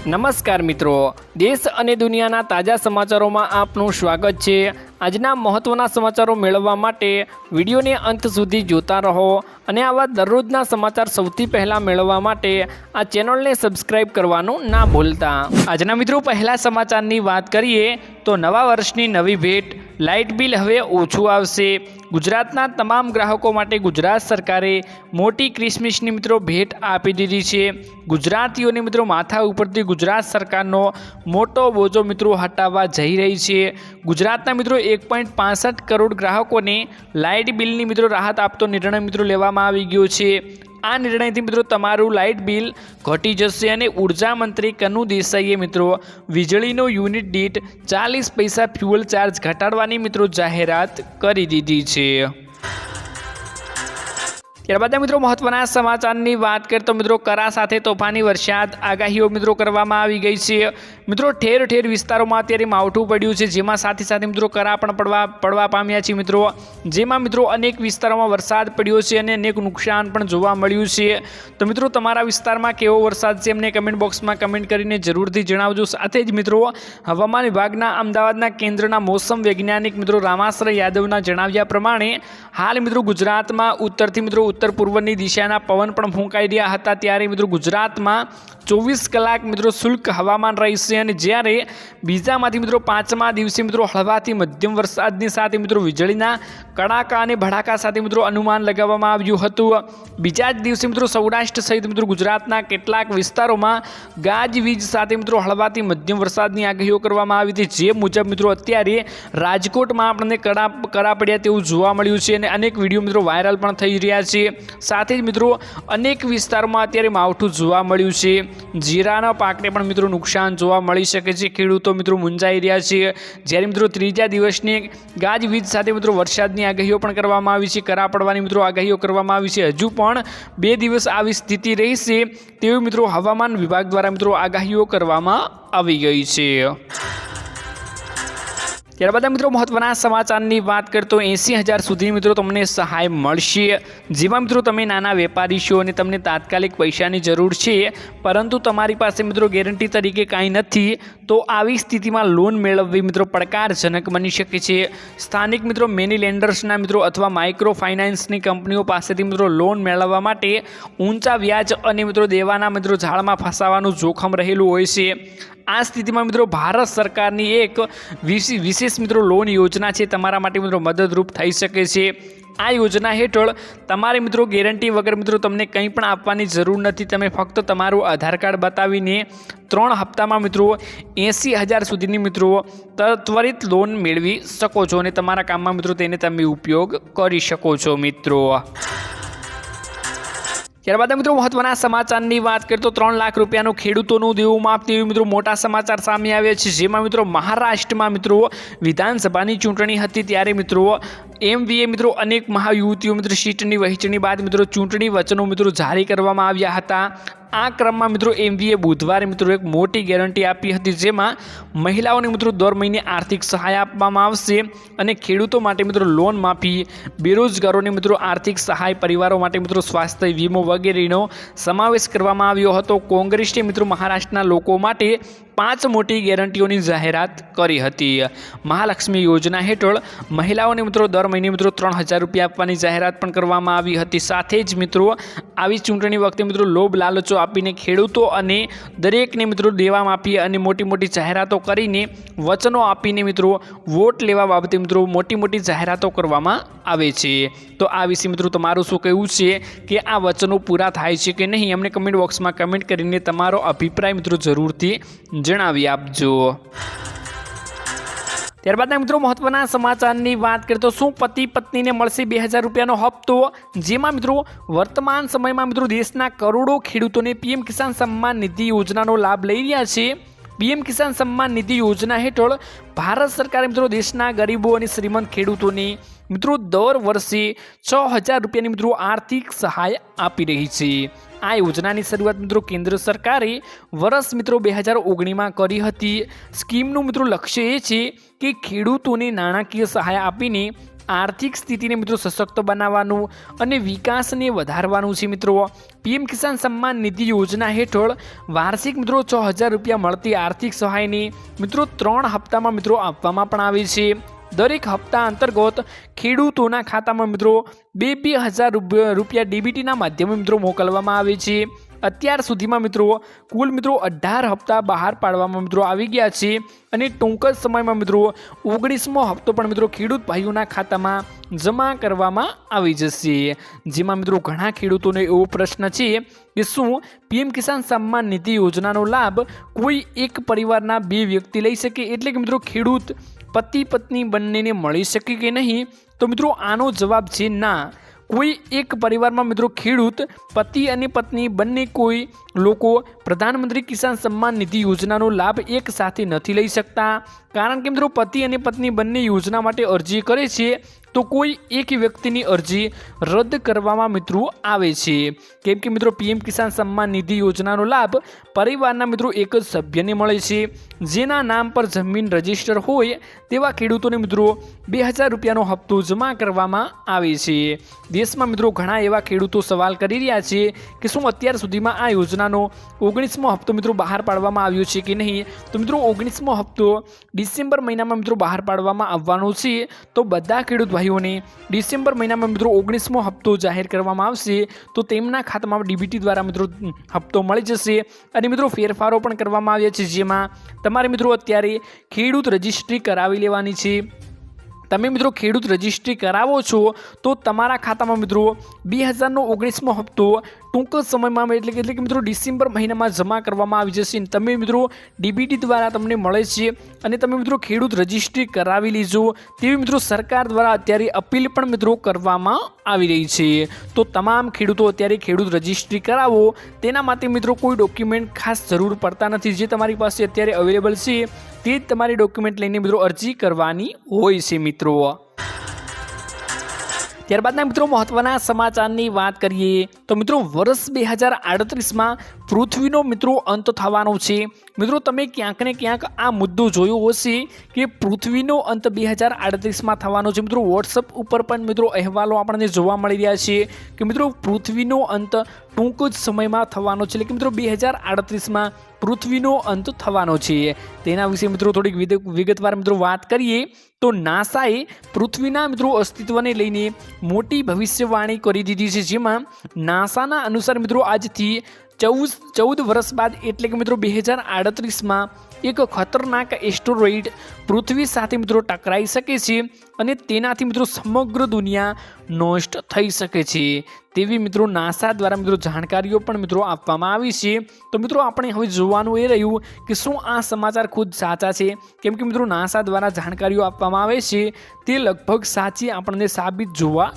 નમસ્કાર મિત્રો, દેશ અને દુનિયાના તાજા સમાચારોમાં આપનું સ્વાગત છે। આજના મહત્વના સમાચારો મેળવવા માટે વિડીયોને અંત સુધી જોતા રહો અને આવા દરરોજના સમાચાર સૌથી પહેલાં મેળવવા માટે આ ચેનલને સબસ્ક્રાઇબ કરવાનું ના ભૂલતા। આજના મિત્રો પહેલા સમાચારની વાત કરીએ તો નવા વર્ષની નવી ભેટ, લાઇટ બિલ હવે ઓછું આવશે। ગુજરાતના તમામ ગ્રાહકો માટે ગુજરાત સરકારે મોટી ક્રિસમસની મિત્રો ભેટ આપી દીધી છે। ગુજરાતીઓને મિત્રો માથા ઉપરથી ગુજરાત સરકારનો મોટો બોજો મિત્રો હટાવવા જઈ રહી છે। ગુજરાતના મિત્રો 1.65 કરોડ ગ્રાહકોને લાઇટ બિલની મિત્રો રાહત આપતો નિર્ણય મિત્રો લેવામાં આવી ગયો છે। આ નિર્ણયથી મિત્રો તમારું લાઇટ બિલ ઘટી જશે અને ઉર્જા મંત્રી કનુ દેસાઈએ મિત્રો વીજળીનો યુનિટ દીઠ 40 પૈસા ફ્યુઅલ ચાર્જ ઘટાડવાની મિત્રો જાહેરાત કરી દીધી છે। ત્યારબાદ મિત્રો મહત્વના સમાચારની વાત કરીએ તો મિત્રો કરા સાથે તોફાની વરસાદ આગાહીઓ મિત્રો કરવામાં આવી ગઈ છે। મિત્રો ઠેર ઠેર વિસ્તારોમાં અત્યારે માવઠું પડ્યું છે, જેમાં સાથે સાથે મિત્રો કરા પણ પડવા પામ્યા છે। મિત્રો જેમાં મિત્રો અનેક વિસ્તારોમાં વરસાદ પડ્યો છે અને અનેક નુકસાન પણ જોવા મળ્યું છે। તો મિત્રો તમારા વિસ્તારમાં કેવો વરસાદ છે એમને કમેન્ટ બોક્સમાં કમેન્ટ કરીને જરૂરથી જણાવજો। સાથે જ મિત્રો હવામાન વિભાગના અમદાવાદના કેન્દ્રના મોસમ વૈજ્ઞાનિક મિત્રો રામાશ્રય યાદવના જણાવ્યા પ્રમાણે હાલ મિત્રો ગુજરાતમાં ઉત્તરથી મિત્રો उत्तर पूर्वनी दिशाना पवन पण फूंकाई रह्या हता। त्यारे मित्रों गुजरातमां 24 कलाक मित्रों शुष्क हवामान रहेशे अने ज्यारे बीजामांथी मित्रों पांचमा दिवसे मित्रों हळवाथी मध्यम वरसादनी साथे मित्रों वीजळीना कड़ाका अने भड़ाका साथे मित्रों अनुमान लगाववामां आव्युं हतुं। बीजा ज दिवसे मित्रों सौराष्ट्र सहित मित्रों गुजरातना केटलाक विस्तारोमां गाजवीज साथे मित्रों हळवाथी मध्यम वरसादनी आगाहीओ करवामां आवी हती। जे मुजब मित्रों अत्यारे राजकोटमां आपणे करा पड्या तेवुं जोवा मळ्युं छे अने अनेक विडियो मित्रों वायरल पण थई रह्या छे। साथ ही मित्रों अनेक विस्तारों अत्यारे मावठुं जोवा मळ्युं छे। जीराना पाकने पण मित्रों नुकसान जोवा मळी शके छे। खेडूतो मित्रों मुंजाई रह्या छे। ज्यारे मित्रों त्रीजा दिवसनी गाजवीज साथे मित्रों वरसादनी आगाहीओ पण करवामां आवी छे। करा पड़वानी मित्रों आगाहीओ करवामां आवी छे। हजू पण 2 दिवस आवी स्थिति रहेशे तेवी मित्रों हवामान विभाग द्वारा मित्रों आगाहीओ करवामां आवी गई छे। त्यारबाद मित्रों महत्वना समाचारनी बात करें तो 80,000 सुधी मित्रों तमने सहाय मळशे। जेमां मित्रों तमे नाना वेपारी छो अने तमने तात्कालिक पैसानी जरूर छे परंतु तमारी पासे मित्रों गेरंटी तरीके कांई नथी तो आवी स्थितिमां लोन मेळववी मित्रों પડકારજનક बनी शके छे। स्थानिक मित्रों मनी लेंडर्सना मित्रों अथवा माइक्रो फाइनान्सनी कंपनीओ पासेथी मित्रों लोन मेळववा माटे ऊंचा व्याज अने मित्रों देवाना मित्रों जाळमां फसावानुं जोखम रहेલું હોય છે। आ स्थिति में मित्रों भारत सरकार की एक विशेष मित्रों लोन योजना है तमारा माटे मित्रों मददरूप थई शके छे। आ योजना हेठळ तमारे मित्रों गेरंटी वगर मित्रों तमने कंई पण आपवानी जरूर नथी। तमे फक्त तमारुं आधार कार्ड बतावीने 3 हप्तामां मित्रों 80,000 सुधीनी मित्रों त्वरित लोन मेळवी शको छो अने तमारा काममां मित्रों तेने तमे उपयोग करी शको छो। मित्रों त्यारबाद मित्रों महत्वना समाचारनी बात करें तो 3 लाख रूपियाનું ખેડૂતોનું દેવું માફ તેવી મિત્રો મોટા સમાચાર સામે આવ્યા છે। જેમાં મિત્રો મહારાષ્ટ્રમાં મિત્રો વિધાનસભાની ચૂંટણી હતી ત્યારે મિત્રો એમવીએ મિત્રો અનેક મહાયુવતીઓ મિત્રો સીટની વહેંચણી બાદ મિત્રો ચૂંટણી વચનો મિત્રો જારી કરવામાં આવ્યા હતા। आ क्रम में मित्रों एमवीए बुधवार मित्रों एक मोटी गेरंटी आपी हती जेमां महिलाओने मित्रों दर महीने आर्थिक सहाय आपवामां आवशे अने खेडूतो माटे मित्रों लोन माफी, बेरोजगारोने मित्रों आर्थिक सहाय, परिवारों माटे मित्रों स्वास्थ्य वीमो वगैरेनो समावेश करवामां आव्यो हतो। कोंग्रेसे मित्रों महाराष्ट्રના લોકો માટે 5 मोटी गेरंटीओनी जाहेरात करी हती। महालक्ष्मी योजना हेठळ महिलाओने मित्रों दर महीने मित्रों 3,000 रूपिया आपवानी जाहेरात पण करवामां आवी हती। साथे ज मित्रों आवी चूंटणी वखते मित्रों लोभ लालचो आपीने खेडूतो अने दरेकने मित्रों देवा माफी अने मोटी मोटी जाहेरातो करीने वचनो आपीने मित्रों वोट लेवा बाबते मित्रों मोटी मोटी जाहेरातो करवामां आवे छे। तो आ विषे मित्रों तमारुं शुं कहेवुं छे कि आ वचनो पूरा थाय छे के नहीं अमने कमेंट बॉक्समां कमेंट करीने तमारो अभिप्राय मित्रों जरूरथी जणावी आपजो। त्यारबाद मित्रों महत्वना समाचारनी बात करें तो शू पति पत्नी ने मळशे 2,000 रूपियानो हप्तो। जेमां मित्रों वर्तमान समय में मित्रों देशना करोड़ों खेडूतोने पीएम किसान सम्मान निधि योजनानो लाभ लई रह्या छे। पीएम किसान सम्मान निधि योजना हेठळ भारत सरकार मित्रों देशना गरीबों और श्रीमंत खेडूतोने मित्रों दर वर्षे 6,000 रूपियानी मित्रों आर्थिक सहाय आपी रही छे। आ योजनानी शरूआत मित्रों केंद्र सरकारे वर्ष मित्रों 2019 में करी हती। स्कीमनुं मित्रों लक्ष्य ए छे कि खेडूतोने नाणाकीय सहाय आपीने આર્થિક સ્થિતિને મિત્રો સશક્ત બનાવવાનું અને વિકાસને વધારવાનું છે મિત્રો। પીએમ કિસાન સન્માન નિધિ યોજના હેઠળ વાર્ષિક મિત્રો 6,000 રૂપિયા મળતી આર્થિક સહાયને મિત્રો 3 હપ્તામાં મિત્રો આપવામાં પણ આવે છે। દરેક હપ્તા અંતર્ગત ખેડૂતોના ખાતામાં મિત્રો 2,000 રૂપિયા ડીબીટીના માધ્યમે મિત્રો મોકલવામાં આવે છે। અત્યાર સુધીમાં મિત્રો કુલ મિત્રો 18 હપ્તા બહાર પાડવામાં મિત્રો આવી ગયા છે અને ટૂંક જ સમયમાં મિત્રો 19મો હપ્તો પણ મિત્રો ખેડૂત ભાઈઓના ખાતામાં જમા કરવામાં આવી જશે। જેમાં મિત્રો ઘણા ખેડૂતોને એવો પ્રશ્ન છે કે શું પીએમ કિસાન સન્માન નિધિ યોજનાનો લાભ કોઈ એક પરિવારના 2 વ્યક્તિ લઈ શકે, એટલે કે મિત્રો ખેડૂત પતિ પત્ની બંનેને મળી શકે કે નહીં? તો મિત્રો આનો જવાબ છે ના। કોઈ એક પરિવારમાં મિત્રો ખેડૂત પતિ અને પત્ની બંને કોઈ લોકો પ્રધાનમંત્રી કિસાન સન્માન નિધિ યોજનાનો લાભ એક સાથે નથી લઈ શકતા। કારણ કે મિત્રો પતિ અને પત્ની બંને યોજના માટે અરજી કરે છે તો કોઈ એક વ્યક્તિની અરજી રદ કરવામાં મિત્રો આવે છે, કેમ કે મિત્રો પીએમ કિસાન સન્માન નિધિ યોજનાનો લાભ પરિવારના મિત્રો એક જ સભ્યને મળે છે, જેના નામ પર જમીન રજીસ્ટર હોય તેવા ખેડૂતોને મિત્રો 2,000 રૂપિયાનો હપ્તો જમા કરવામાં આવે છે। દેશમાં મિત્રો ઘણા એવા ખેડૂતો સવાલ કરી રહ્યા છે કે શું અત્યાર સુધીમાં આ યોજનાનો 19મો હપ્તો મિત્રો બહાર પાડવામાં આવ્યો છે કે નહીં? તો મિત્રો 19મો હપ્તો ડિસેમ્બર મહિનામાં મિત્રો બહાર પાડવામાં આવવાનો છે। તો બધા ખેડૂત ભાઈઓને ડિસેમ્બર મહિનામાં મિત્રો 19મો હપ્તો જાહેર કરવામાં આવશે તો તેમના ખાતામાં ડીબીટી દ્વારા મિત્રો હપ્તો મળી જશે। અને મિત્રો ફેરફારો પણ કરવામાં આવ્યા છે, જેમાં તમારે મિત્રો અત્યારે ખેડૂત રજિસ્ટ્રી કરાવી લેવાની છે। તમે મિત્રો ખેડૂત રજિસ્ટ્રી કરાવો છો તો તમારા ખાતામાં મિત્રો 2000નો 19મો હપ્તો ટૂંક સમયમાં એટલે કે મિત્રો ડિસેમ્બર મહિનામાં જમા કરવામાં આવી જશે। તમે મિત્રો ડીબીટી દ્વારા તમને મળે છે અને તમે મિત્રો ખેડૂત રજિસ્ટ્રી કરાવી લેજો તેવી મિત્રો સરકાર દ્વારા અત્યારે અપીલ પણ મિત્રો કરવામાં આવી રહી છે। તો તમામ ખેડૂતો અત્યારે ખેડૂત રજિસ્ટ્રી કરાવો, તેના માટે મિત્રો કોઈ ડોક્યુમેન્ટ ખાસ જરૂર પડતા નથી। જે તમારી પાસે અત્યારે અવેલેબલ છે તે જ તમારી ડોક્યુમેન્ટ લઈને મિત્રો અરજી કરવાની હોય છે મિત્રો। ત્યારબાદના મિત્રો મહત્વના સમાચારની વાત કરીએ તો મિત્રો વર્ષ 2038માં પૃથ્વીનો મિત્રો અંત થવાનો છે। મિત્રો તમે ક્યાંક ને ક્યાંક આ મુદ્દો જોયો હશે કે પૃથ્વીનો અંત 2038માં થવાનો છે। મિત્રો વોટ્સઅપ ઉપર પણ મિત્રો અહેવાલો આપણને જોવા મળી રહ્યા છે કે મિત્રો પૃથ્વીનો અંત ટૂંક જ સમયમાં થવાનો છે, એટલે કે મિત્રો 2038માં પૃથ્વીનો અંત થવાનો છે। તેના વિશે મિત્રો થોડીક વિગતવાર મિત્રો વાત કરીએ તો નાસાએ પૃથ્વીના મિત્રો અસ્તિત્વને લઈને મોટી ભવિષ્યવાણી કરી દીધી છે, જેમાં નાસાના અનુસાર મિત્રો આજથી 14 વર્ષ બાદ એટલે કે મિત્રો 2038માં એક ખતરનાક એસ્ટેરોઇડ પૃથ્વી સાથે મિત્રો ટકરાઈ શકે છે અને તેનાથી મિત્રો સમગ્ર દુનિયા નષ્ટ થઈ શકે છે તેવી મિત્રો નાસા દ્વારા મિત્રો જાણકારીઓ પણ મિત્રો આપવામાં આવી છે। તો મિત્રો આપણે હવે જોવાનું એ રહ્યું કે શું આ સમાચાર ખુદ સાચા છે, કેમ કે મિત્રો નાસા દ્વારા જાણકારીઓ આપવામાં આવે છે તે લગભગ સાચી આપણને સાબિત જોવા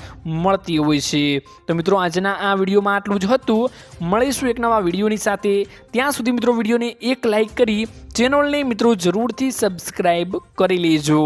મળતી હોય છે। તો મિત્રો આજના આ વિડીયોમાં આટલું જ હતું। મળીશું એક નવા વિડીયોની સાથે, ત્યાં સુધી મિત્રો વિડીયોને એક લાઇક કરી ચેનલને મિત્રો જરૂરથી સબસ્ક્રાઈબ કરી લેજો।